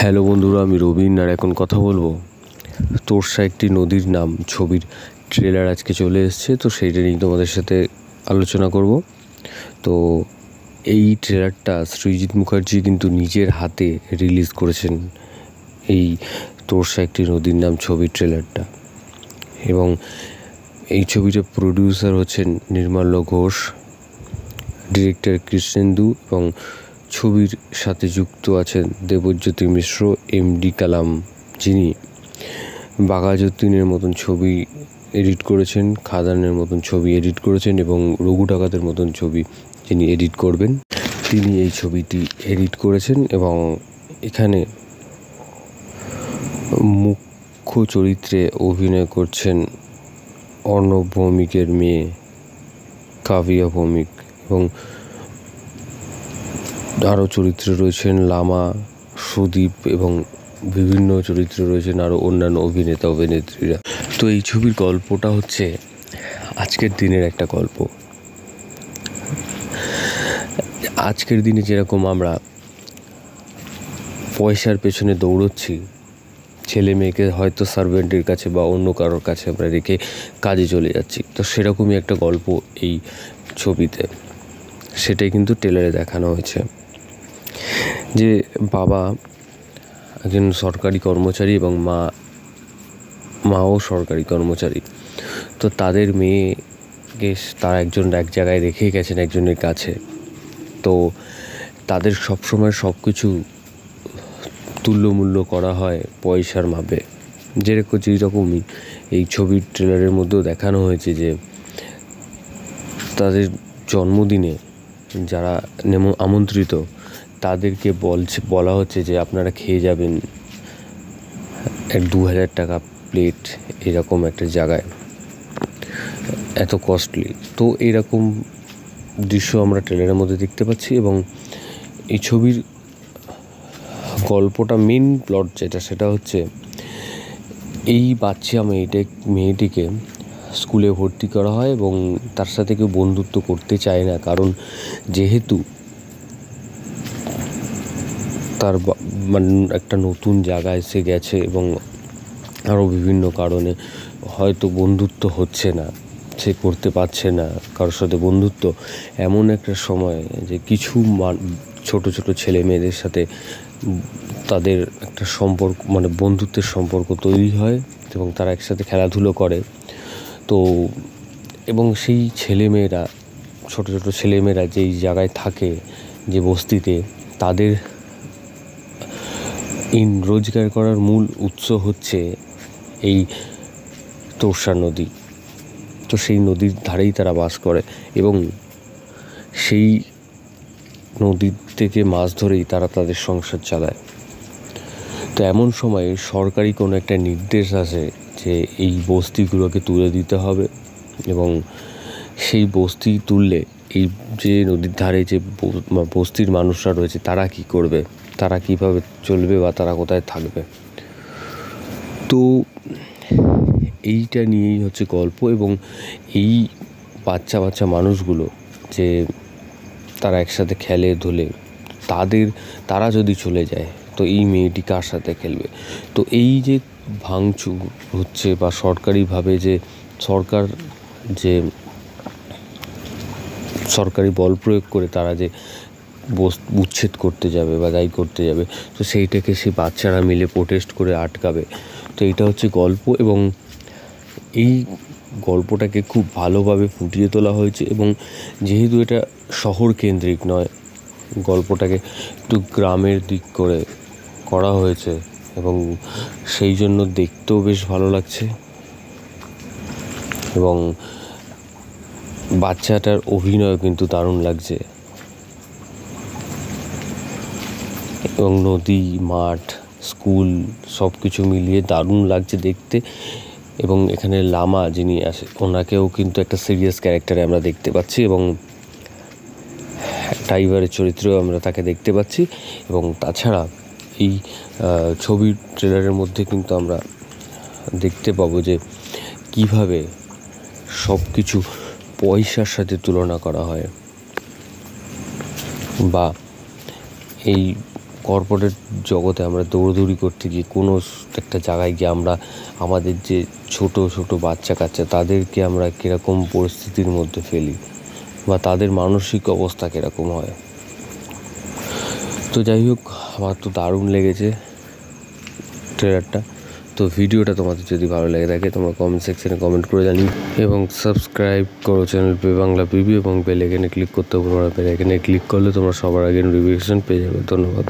Hello বন্ধুরা, আমি রবিন আর এখন কথা বলবো তোরসা একটি নদীর নাম ছবির ট্রেলার আজকে চলে এসেছে। তো সেইটা নিয়ে তোমাদের সাথে আলোচনা করব। তো এই ট্রেলারটা সৃজিত মুখার্জি কিন্তু নিজের হাতে রিলিজ করেছেন, এই তোরসা একটি নদীর নাম ছবির ট্রেলারটা। এবং এই ছবিটার প্রডিউসার হচ্ছেন নির্মাল্য ঘোষ, ডিরেক্টর কৃষ্ণেন্দু এবং ছবির সাথে যুক্ত আছেন দেবজ্যোতি মিশ্র, এমডি কালাম, যিনি বাঘা যতীনের মতন ছবি এডিট করেছেন, খাদানের মতন ছবি এডিট করেছেন এবং রঘু ডাকাতের মতন ছবি যিনি এডিট করবেন, তিনি এই ছবিটি এডিট করেছেন। এবং এখানে মুখ্য চরিত্রে অভিনয় করছেন অর্ণব ভৌমিকের মেয়ে কাভিয়া ভৌমিক, এবং আরও চরিত্রে রয়েছেন লামা, সুদীপ এবং বিভিন্ন চরিত্রে রয়েছেন আরও অন্যান্য অভিনেতা অভিনেত্রীরা। তো এই ছবির গল্পটা হচ্ছে আজকের দিনের একটা গল্প। আজকের দিনে যেরকম আমরা পয়সার পেছনে দৌড়চ্ছি, ছেলে মেয়েকে হয়তো সার্ভেন্টের কাছে বা অন্য কারোর কাছে আমরা রেখে কাজে চলে যাচ্ছি, তো সেরকমই একটা গল্প এই ছবিতে। সেটাই কিন্তু ট্রেলারে দেখানো হয়েছে যে বাবা একজন সরকারি কর্মচারী এবং মাও সরকারি কর্মচারী। তো তাদের মেয়েকে তারা এক জায়গায় রেখে গেছেন একজনের কাছে। তো তাদের সবসময় সব কিছু তুল্যমূল্য করা হয় পয়সার মাপে, যেরকমই এই ছবির ট্রেলারের মধ্যেও দেখানো হয়েছে যে তাদের জন্মদিনে যারা আমন্ত্রিত তাদেরকে বলা হচ্ছে যে আপনারা খেয়ে যাবেন 2,000 টাকা প্লেট, এরকম একটা জায়গায়, এত কস্টলি। তো এরকম দৃশ্য আমরা ট্রেলারের মধ্যে দেখতে পাচ্ছি। এবং এই ছবির গল্পটা মেন প্লট সেটা হচ্ছে এই বাচ্চা মেয়েটিকে স্কুলে ভর্তি করা হয় এবং তার সাথে কেউ বন্ধুত্ব করতে চায় না, কারণ যেহেতু তার একটা নতুন জায়গায় এসে গেছে এবং আরও বিভিন্ন কারণে হয়তো বন্ধুত্ব হচ্ছে না, সে করতে পারছে না কারোর সাথে বন্ধুত্ব। এমন একটা সময় যে কিছু ছোট ছোট ছেলে মেয়েদের সাথে তাদের একটা সম্পর্ক, বন্ধুত্বের সম্পর্ক তৈরি হয় এবং তারা একসাথে খেলাধুলো করে। তো এবং সেই ছোট ছোট ছেলেমেয়েরা যেই জায়গায় থাকে, যে বস্তিতে, তাদের রোজগার করার মূল উৎস হচ্ছে এই তোরসা নদী। তো সেই নদীর ধারেই তারা বাস করে এবং সেই নদীর থেকে মাছ ধরেই তারা তাদের সংসার চালায়। তো এমন সময় সরকারি কোনো একটা নির্দেশ আসে যে এই বস্তিগুলোকে তুলে দিতে হবে, এবং সেই বস্তি তুললে এই যে নদীর ধারে যে বস্তির মানুষরা রয়েছে তারা কি করবে, তারা কিভাবে চলবে বা তারা কোথায় থাকবে। তো এইটা নিয়েই হচ্ছে গল্প। এবং এই বাচ্চা মানুষগুলো যে তারা একসাথে খেলে ধুলে, তারা যদি চলে যায় তো এই মেয়েটি কার সাথে খেলবে। তো এই যে ভাঙচুর হচ্ছে বা সরকারিভাবে যে সরকারি বল প্রয়োগ করে তারা যে উচ্ছেদ করতে যাবে বা দায়ী করতে যাবে, তো সেইটাকে সেই বাচ্চারা মিলে প্রোটেস্ট করে আটকাবে। তো এইটা হচ্ছে গল্প এবং এই গল্পটাকে খুব ভালোভাবে ফুটিয়ে তোলা হয়েছে। এবং যেহেতু এটা শহর কেন্দ্রিক নয়, গল্পটাকে একটু গ্রামের দিক করে করা হয়েছে এবং সেই জন্য দেখতেও বেশ ভালো লাগছে। এবং বাচ্চাটার অভিনয় কিন্তু দারুণ লাগছে। এবং নদী, মাঠ, স্কুল সব কিছু মিলিয়ে দারুণ লাগছে দেখতে। এবং এখানে লামা যিনি আসে, ওনাকেও কিন্তু একটা সিরিয়াস ক্যারেক্টারে আমরা দেখতে পাচ্ছি এবং ড্রাইভারের চরিত্রেও আমরা তাকে দেখতে পাচ্ছি। এবং তাছাড়া এই ছবির ট্রেলারের মধ্যে কিন্তু আমরা দেখতে পাবো যে কিভাবে সব কিছু পয়সার সাথে তুলনা করা হয়, বা এই কর্পোরেট জগতে আমরা দৌড়দৌড়ি করতে গিয়ে কোনো একটা জায়গায় গিয়ে আমরা আমাদের যে ছোট ছোট বাচ্চা কাচ্চা তাদেরকে আমরা কীরকম পরিস্থিতির মধ্যে ফেলি বা তাদের মানসিক অবস্থা কীরকম হয়। তো যাই হোক, আমার তো দারুণ লেগেছে ট্রেলারটা। তো ভিডিওটা তোমাদের যদি ভালো লেগে থাকে তোমরা কমেন্ট সেকশনে কমেন্ট করে জানিও এবং সাবস্ক্রাইব করো চ্যানেল পে বাংলা পিবি এবং বেল আইকনে ক্লিক করতে ভুলো না। বেল আইকনে ক্লিক করলে তোমরা সবার আগে নোটিফিকেশন পেয়ে যাবে। ধন্যবাদ।